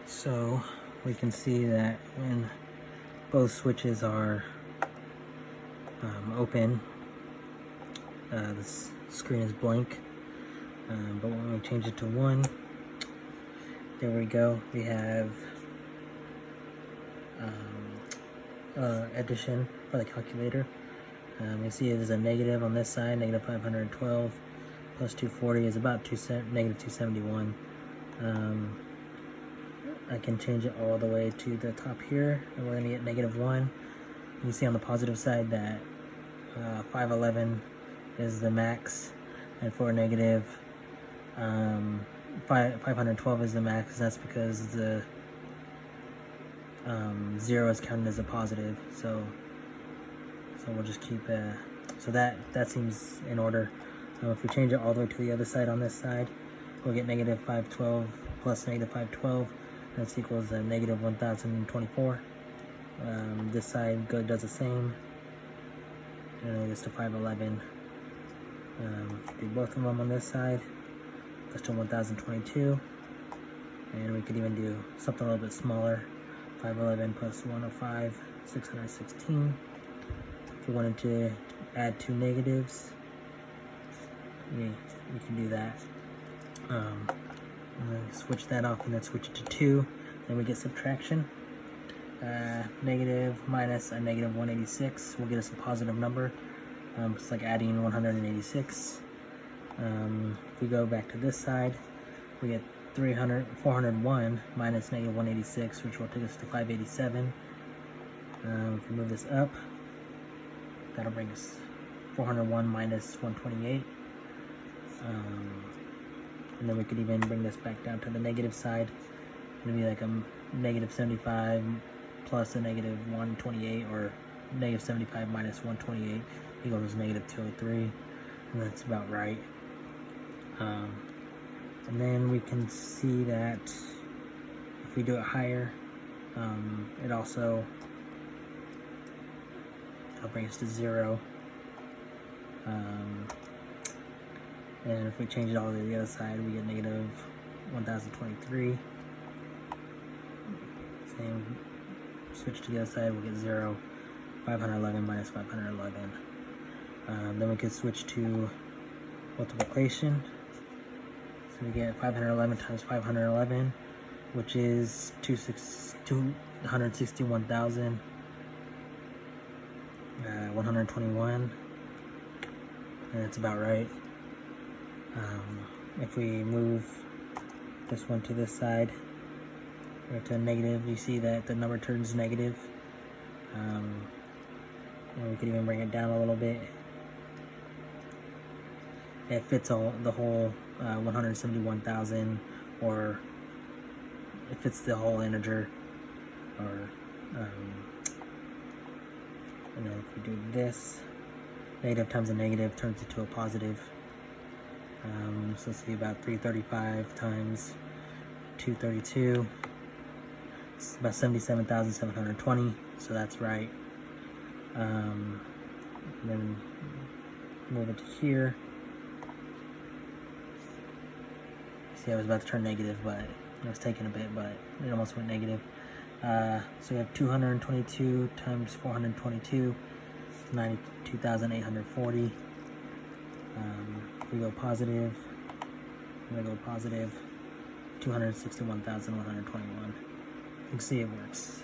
So we can see that when both switches are open, this screen is blank, but when we change it to 1, there we go. We have addition for the calculator. You see there's a negative on this side, negative 512 plus 240 is about negative 271. I can change it all the way to the top here, and we're going to get negative 1. You see on the positive side that 511 is the max, and for negative 512 is the max. That's because the 0 is counted as a positive. So we'll just keep so that seems in order. If we change it all the way to the other side on this side, we'll get negative 512 plus negative 512. That's equals negative 1024. This side does the same, and it goes to 511. Do both of them on this side, goes to 1022, and we could even do something a little bit smaller. 511 plus 105, 616. If we wanted to add 2 negatives, we can do that. Switch that off and then switch it to 2. Then we get subtraction. Negative minus a negative 186 will get us a positive number. It's like adding 186. If we go back to this side, we get 401 minus negative 186, which will take us to 587. If we move this up, that'll bring us 401 minus 128. And then we could even bring this back down to the negative side. It'll be like a negative 75 plus a negative 128, or negative 75 minus 128 equals negative 203, and that's about right. And then we can see that if we do it higher, it'll bring us to 0. And if we change it all to the other side, we get negative 1023. Same, switch to the other side, we'll get 0. 511 minus 511. Then we could switch to multiplication. So we get 511 times 511, which is 261,121. And that's about right. If we move this one to this side, or to negative, you see that the number turns negative. And we could even bring it down a little bit. It fits the whole 171,000, or it fits the whole integer. Or and then if we do this, negative times a negative turns it to a positive. So let's see, about 335 times 232. It's about 77,720. So that's right. Then move it to here. See, I was about to turn negative, but it was taking a bit, but it almost went negative. So we have 222 times 422, 92,840. If we go positive, 261,121. You can see it works.